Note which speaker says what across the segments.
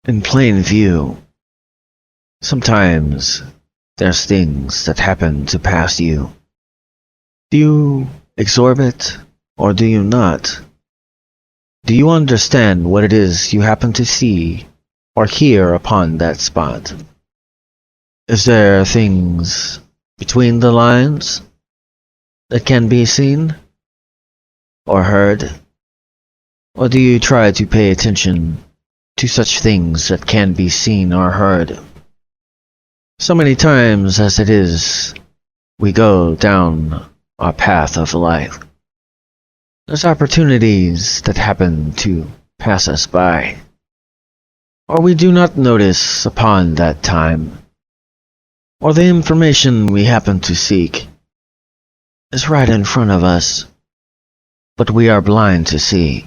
Speaker 1: In plain view, sometimes there's things that happen to pass you. Do you absorb it, or do you not? Do you understand what it is you happen to see or hear upon that spot? Is there things between the lines that can be seen or heard? Or do you try to pay attention to such things that can be seen or heard? So many times as it is, we go down our path of life. There's opportunities that happen to pass us by, or we do not notice upon that time, or the information we happen to seek is right in front of us, but we are blind to see.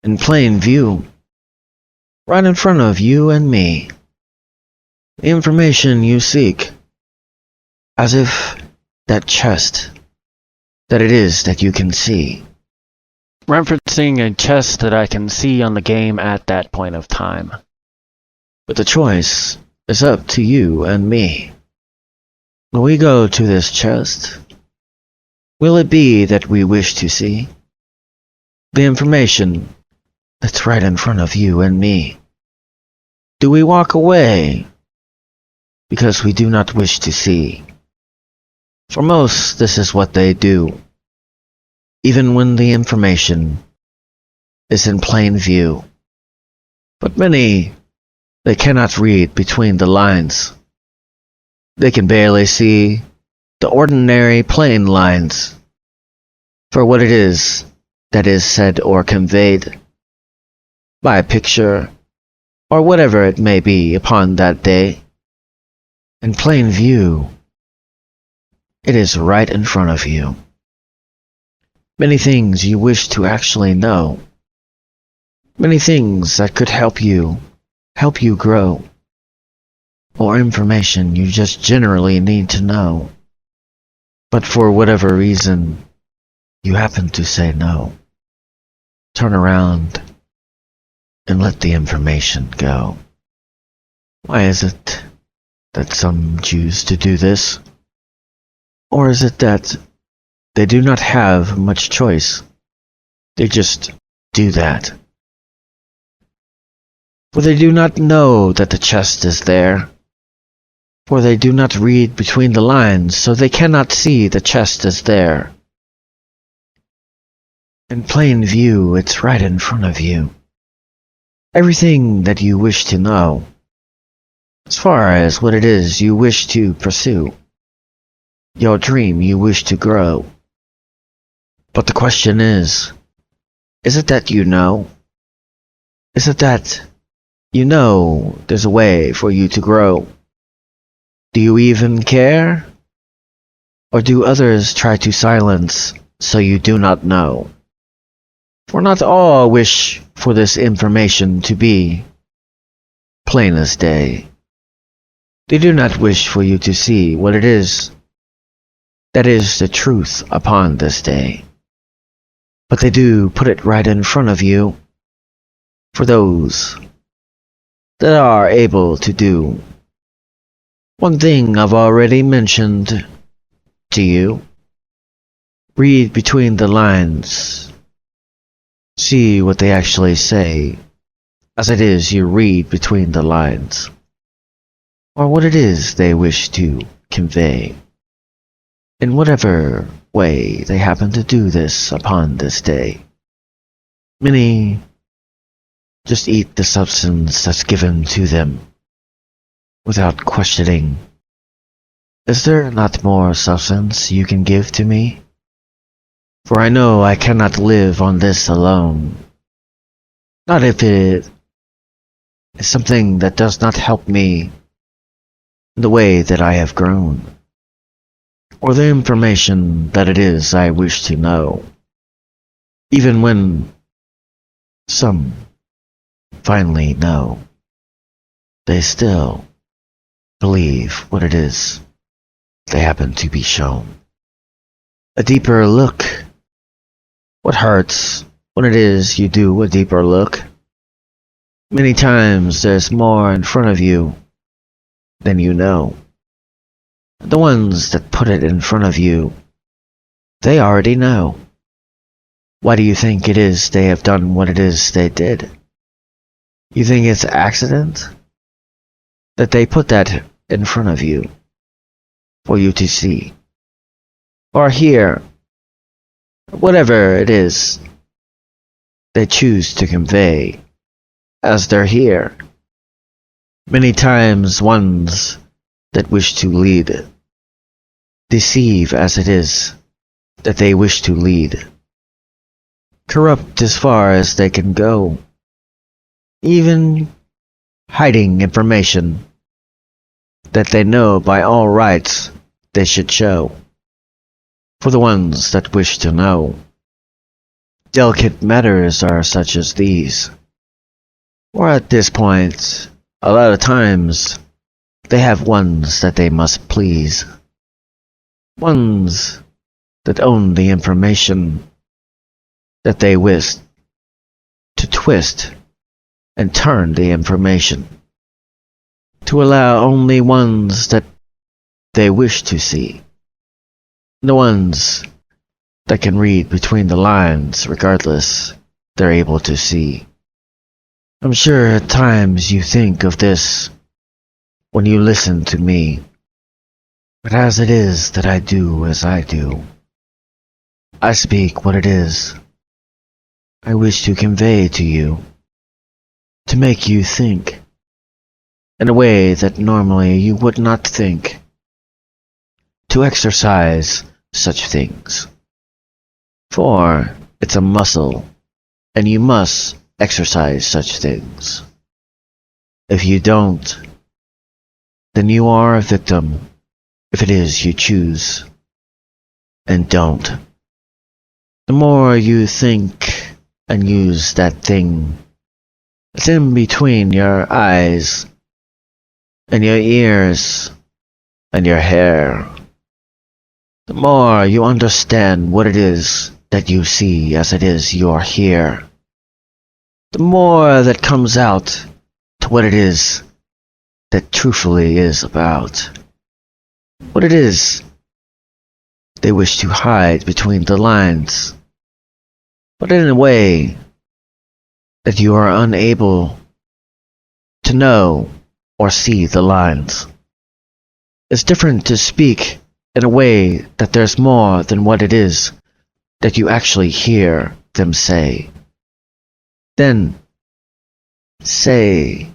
Speaker 1: In plain view, right in front of you and me, the information you seek, as if that chest that it is that you can see.
Speaker 2: Referencing a chest that I can see on the game at that point of time.
Speaker 1: But the choice is up to you and me. When we go to this chest, will it be that we wish to see? The information that's right in front of you and me. Do we walk away because we do not wish to see? For most, this is what they do, even when the information is in plain view. But many, they cannot read between the lines. They can barely see the ordinary plain lines for what it is that is said or conveyed by a picture or whatever it may be upon that day. In plain view, it is right in front of you. Many things you wish to actually know. Many things that could help you grow. Or information you just generally need to know. But for whatever reason, you happen to say no. Turn around and let the information go. Why is it that some choose to do this? Or is it that they do not have much choice? They just do that. For they do not know that the chest is there. For they do not read between the lines, so they cannot see the chest is there. In plain view, it's right in front of you. Everything that you wish to know, as far as what it is you wish to pursue, your dream you wish to grow. But the question is it that you know? Is it that you know there's a way for you to grow? Do you even care? Or do others try to silence so you do not know? For not all wish for this information to be plain as day. They do not wish for you to see what it is that is the truth upon this day. But they do put it right in front of you for those that are able to do. One thing I've already mentioned to you. Read between the lines. See what they actually say, as it is you read between the lines, or what it is they wish to convey. In whatever way they happen to do this upon this day. Many just eat the substance that's given to them without questioning. Is there not more substance you can give to me? For I know I cannot live on this alone. Not if it is something that does not help me in the way that I have grown, or the information that it is I wish to know. Even when some finally know, they still believe what it is they happen to be shown. A deeper look. What hurts when it is you do a deeper look? Many times there's more in front of you than you know. The ones that put it in front of you, they already know. Why do you think it is they have done what it is they did? You think it's accident that they put that in front of you for you to see or hear, whatever it is they choose to convey as they're here. Many times ones that wish to lead deceive as it is that they wish to lead, corrupt as far as they can go, even hiding information that they know by all rights they should show. For the ones that wish to know, delicate matters are such as these. Or at this point, a lot of times, they have ones that they must please. Ones that own the information that they wish to twist and turn the information to allow only ones that they wish to see. The ones that can read between the lines regardless they're able to see. I'm sure at times you think of this when you listen to me, but as it is that I do as I do, I speak what it is I wish to convey to you, to make you think in a way that normally you would not think, to exercise such things. For it's a muscle, and you must exercise such things. If you don't, then you are a victim if it is you choose and don't. The more you think and use that thing that's in between your eyes and your ears and your hair, the more you understand what it is that you see as it is you're here. The more that comes out to what it is that truthfully is about. What it is they wish to hide between the lines, but in a way that you are unable to know or see the lines. It's different to speak in a way that there's more than what it is that you actually hear them say. Then say,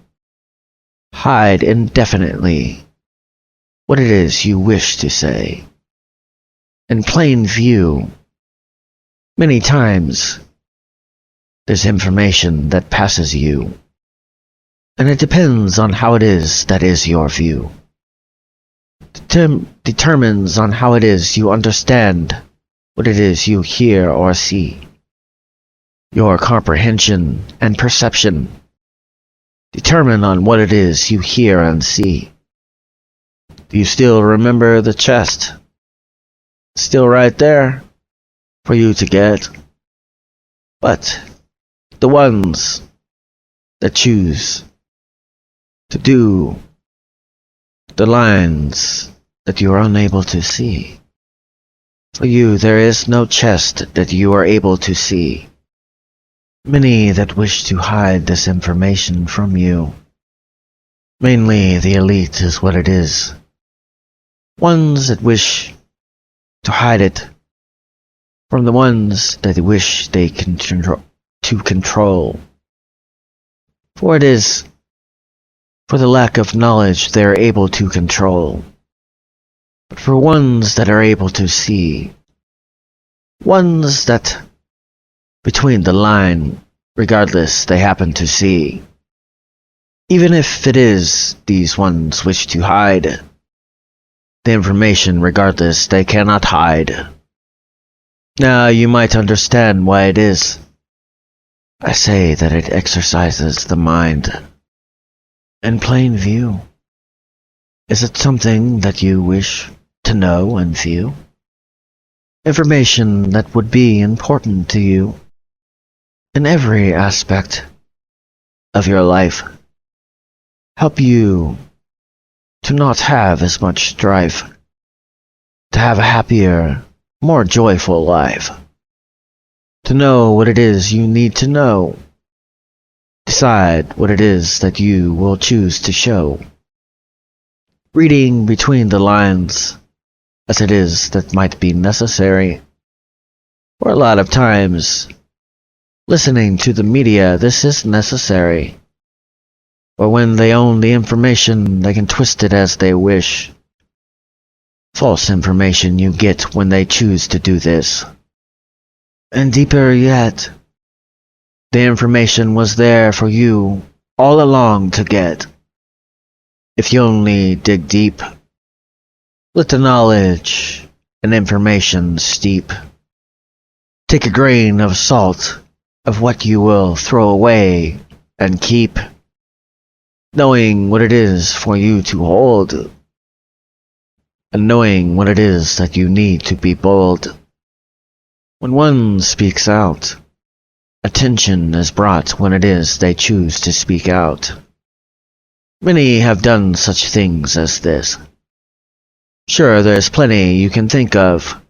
Speaker 1: hide indefinitely what it is you wish to say. In plain view, many times there's information that passes you, and it depends on how it is that is your view. Determines on how it is you understand what it is you hear or see. Your comprehension and perception determine on what it is you hear and see. Do you still remember the chest? Still right there for you to get. But the ones that choose to do the lines that you are unable to see. For you, there is no chest that you are able to see. Many that wish to hide this information from you. Mainly the elite is what it is. Ones that wish to hide it from the ones that they wish they can control. For it is for the lack of knowledge they are able to control. But for ones that are able to see, ones that between the line, regardless they happen to see, even if it is these ones wish to hide the information regardless they cannot hide. Now you might understand why it is I say that it exercises the mind. In plain view, is it something that you wish to know and view? Information that would be important to you in every aspect of your life, help you to not have as much strife, to have a happier, more joyful life, to know what it is you need to know, decide what it is that you will choose to show, reading between the lines as it is that might be necessary, or a lot of times listening to the media. This is necessary, or when they own the information they can twist it as they wish. False information you get when they choose to do this. And deeper yet, the information was there for you all along to get. If you only dig deep, let the knowledge and information steep. Take a grain of salt of what you will throw away and keep, knowing what it is for you to hold, and knowing what it is that you need to be bold. When one speaks out, attention is brought when it is they choose to speak out. Many have done such things as this. Sure, there's plenty you can think of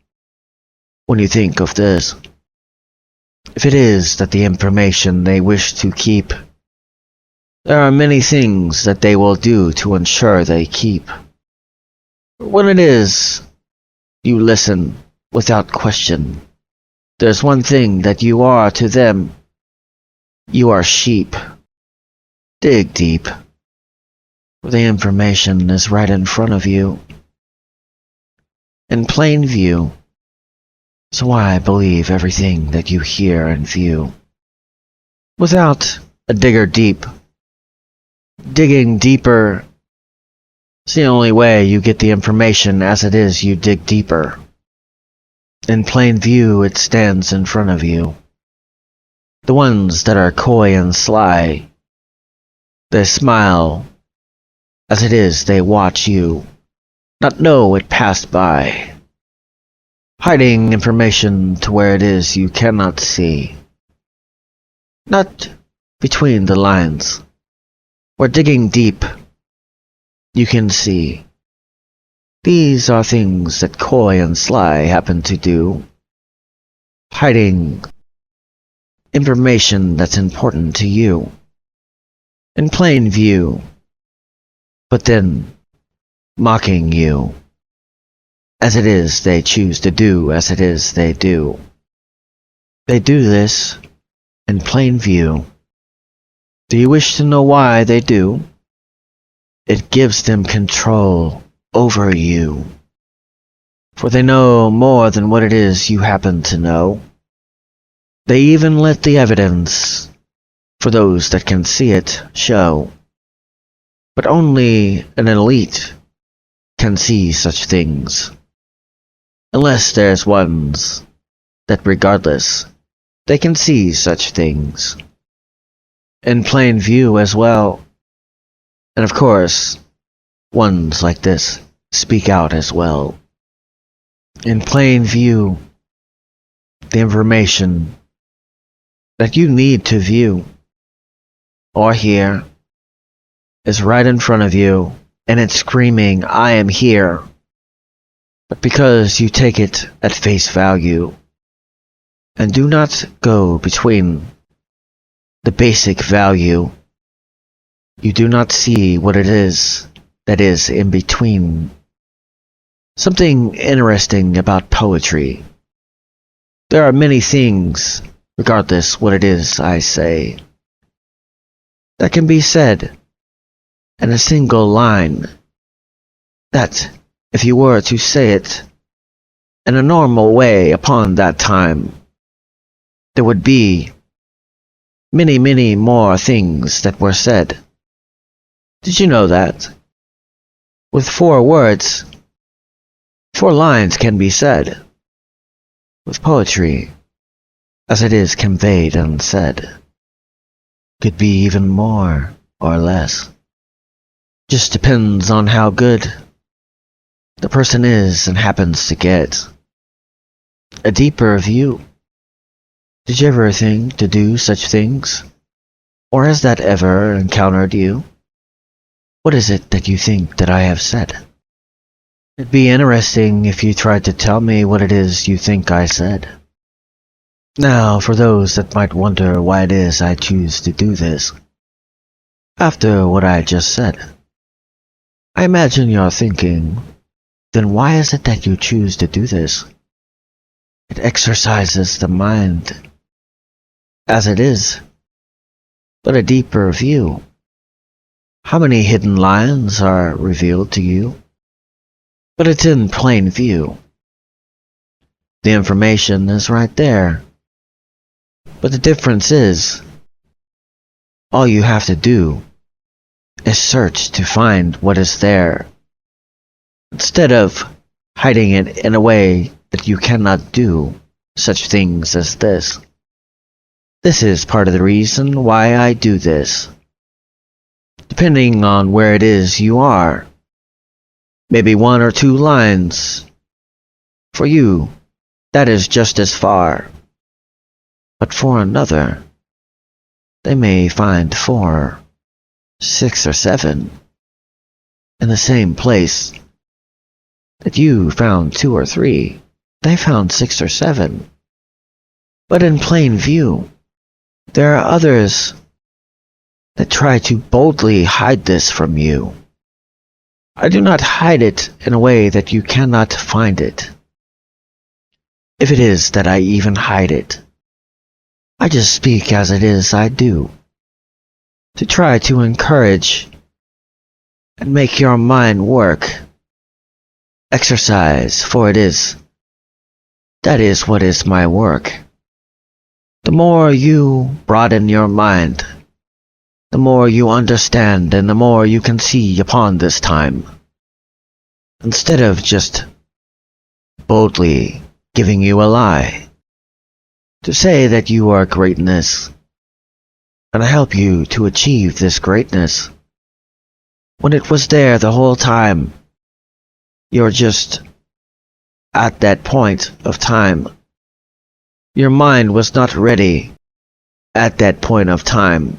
Speaker 1: when you think of this. If it is that the information they wish to keep, there are many things that they will do to ensure they keep. When it is you listen without question, there's one thing that you are to them. You are sheep. Dig deep, for the information is right in front of you, in plain view. So I believe everything that you hear and view. Without a digger deep, digging deeper is the only way you get the information. As it is you dig deeper. In plain view it stands in front of you. The ones that are coy and sly, they smile as it is they watch you, not know it passed by, hiding information to where it is you cannot see. Not between the lines, where digging deep you can see. These are things that coy and sly happen to do, hiding information that's important to you, in plain view, but then mocking you, as it is they choose to do, as it is they do. They do this in plain view. Do you wish to know why they do? It gives them control over you, for they know more than what it is you happen to know. They even let the evidence, for those that can see it, show. But only an elite can see such things, unless there's ones that regardless, they can see such things, in plain view as well. And of course, ones like this speak out as well. In plain view, the information that you need to view or hear is right in front of you, and it's screaming, I am here. But because you take it at face value and do not go between the basic value, you do not see what it is that is in between. Something interesting about poetry. There are many things, regardless what it is I say, that can be said in a single line, that if you were to say it in a normal way upon that time, there would be many, many more things that were said. Did you know that? With 4 words, 4 lines can be said. With poetry, as it is conveyed and said, could be even more or less. Just depends on how good the person is and happens to get a deeper view. Did you ever think to do such things? Or has that ever encountered you? What is it that you think that I have said? It'd be interesting if you tried to tell me what it is you think I said. Now, for those that might wonder why it is I choose to do this, after what I just said, I imagine you're thinking, then why is it that you choose to do this? It exercises the mind, as it is, but a deeper view. How many hidden lines are revealed to you? But it's in plain view. The information is right there. But the difference is, all you have to do is search to find what is there, instead of hiding it in a way that you cannot do such things as this. This is part of the reason why I do this. Depending on where it is you are, maybe 1 or 2 lines. For you, that is just as far. But for another, they may find 4, 6, or 7 in the same place that you found 2 or 3. They found 6 or 7. But in plain view, there are others that try to boldly hide this from you. I do not hide it in a way that you cannot find it. If it is that I even hide it, I just speak as it is I do, to try to encourage and make your mind work. Exercise, for it is. That is what is my work. The more you broaden your mind, the more you understand and the more you can see upon this time. Instead of just boldly giving you a lie, to say that you are greatness, and I help you to achieve this greatness, when it was there the whole time. You're just at that point of time. Your mind was not ready at that point of time.